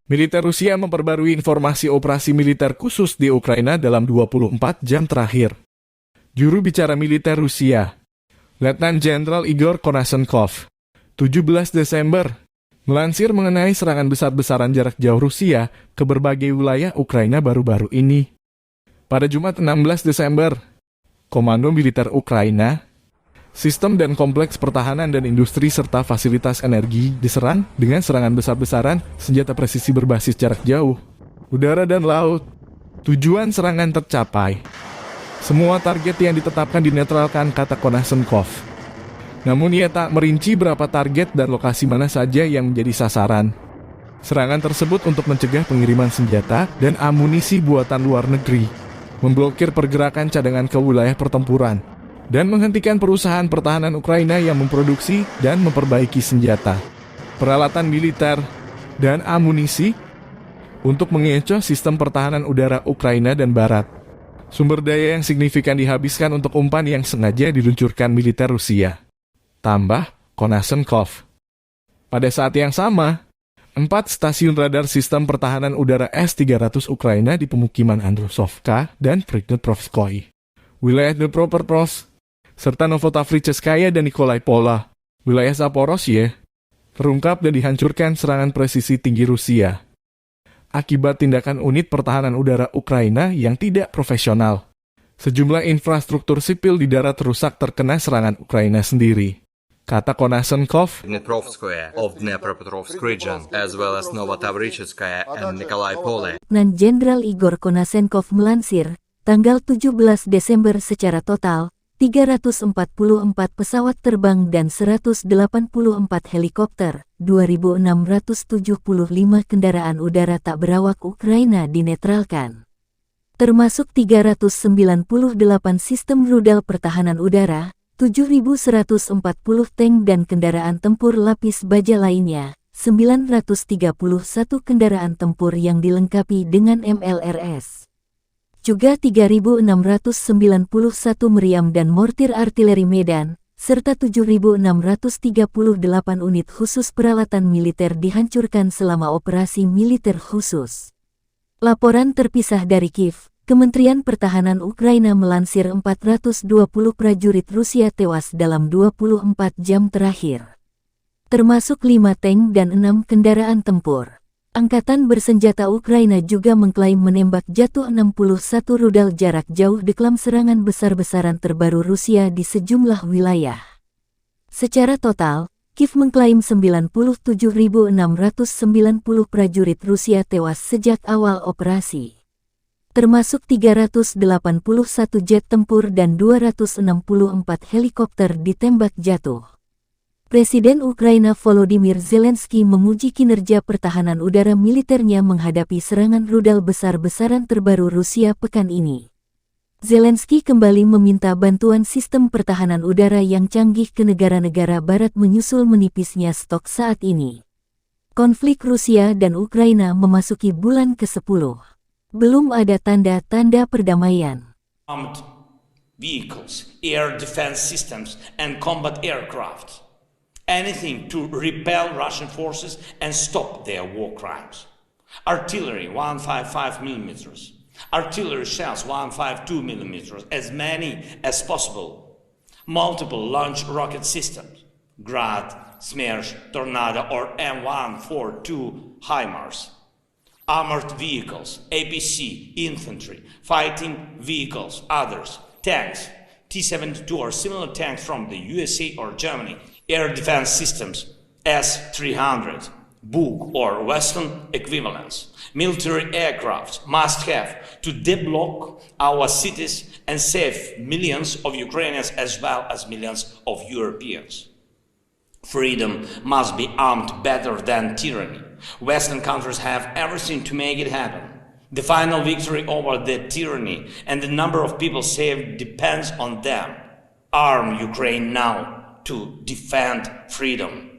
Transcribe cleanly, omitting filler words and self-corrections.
Militer Rusia memperbarui informasi operasi militer khusus di Ukraina dalam 24 jam terakhir. Juru bicara militer Rusia, Letnan Jenderal Igor Konashenkov, 17 Desember, melansir mengenai serangan besar-besaran jarak jauh Rusia ke berbagai wilayah Ukraina baru-baru ini. Pada Jumat 16 Desember, Komando Militer Ukraina, sistem dan kompleks pertahanan dan industri serta fasilitas energi diserang dengan serangan besar-besaran senjata presisi berbasis jarak jauh, udara dan laut. Tujuan serangan tercapai. Semua target yang ditetapkan dinetralkan, kata Konashenkov. Namun ia tak merinci berapa target dan lokasi mana saja yang menjadi sasaran. Serangan tersebut untuk mencegah pengiriman senjata dan amunisi buatan luar negeri, memblokir pergerakan cadangan ke wilayah pertempuran, dan menghentikan perusahaan pertahanan Ukraina yang memproduksi dan memperbaiki senjata, peralatan militer, dan amunisi untuk mengecoh sistem pertahanan udara Ukraina dan Barat. Sumber daya yang signifikan dihabiskan untuk umpan yang sengaja diluncurkan militer Rusia, tambah Konashenkov. Pada saat yang sama, 4 stasiun radar sistem pertahanan udara S-300 Ukraina di pemukiman Andrusovka dan Pridneprovskoye, wilayah Dnipropetrovsk, serta Novotavricheskaya dan Nikolai Pola, wilayah Zaporozhye, terungkap dan dihancurkan serangan presisi tinggi Rusia. Akibat tindakan unit pertahanan udara Ukraina yang tidak profesional, sejumlah infrastruktur sipil di darat rusak terkena serangan Ukraina sendiri, kata Konashenkov. Dnipropetrovskoye of Dnipropetrovsk region, as well as Novotavricheskaya and Nikolai Pola. Jenderal Igor Konashenkov melansir, tanggal 17 Desember secara total, 344 pesawat terbang dan 184 helikopter, 2.675 kendaraan udara tak berawak Ukraina dinetralkan. Termasuk 398 sistem rudal pertahanan udara, 7.140 tank dan kendaraan tempur lapis baja lainnya, 931 kendaraan tempur yang dilengkapi dengan MLRS. Juga 3.691 meriam dan mortir artileri Medan, serta 7.638 unit khusus peralatan militer dihancurkan selama operasi militer khusus. Laporan terpisah dari Kiev, Kementerian Pertahanan Ukraina melansir 420 prajurit Rusia tewas dalam 24 jam terakhir, termasuk 5 tank dan 6 kendaraan tempur. Angkatan bersenjata Ukraina juga mengklaim menembak jatuh 61 rudal jarak jauh dalam serangan besar-besaran terbaru Rusia di sejumlah wilayah. Secara total, Kiev mengklaim 97.690 prajurit Rusia tewas sejak awal operasi, termasuk 381 jet tempur dan 264 helikopter ditembak jatuh. Presiden Ukraina Volodymyr Zelensky memuji kinerja pertahanan udara militernya menghadapi serangan rudal besar-besaran terbaru Rusia pekan ini. Zelensky kembali meminta bantuan sistem pertahanan udara yang canggih ke negara-negara barat menyusul menipisnya stok saat ini. Konflik Rusia dan Ukraina memasuki bulan ke-10. Belum ada tanda-tanda perdamaian. Armed vehicles, air defense systems, and combat aircraft. Anything to repel Russian forces and stop their war crimes. Artillery 155 millimeters. Artillery shells 152 millimeters, as many as possible. Multiple launch rocket systems. Grad, Smersh, Tornado or M142 HIMARS. Armored vehicles, APC, infantry, fighting vehicles, others, tanks, T-72 or similar tanks from the USA or Germany. Air defense systems, S-300, Buk or Western equivalents. Military aircraft must have to deblock our cities and save millions of Ukrainians as well as millions of Europeans. Freedom must be armed better than tyranny. Western countries have everything to make it happen. The final victory over the tyranny and the number of people saved depends on them. Arm Ukraine now to defend freedom.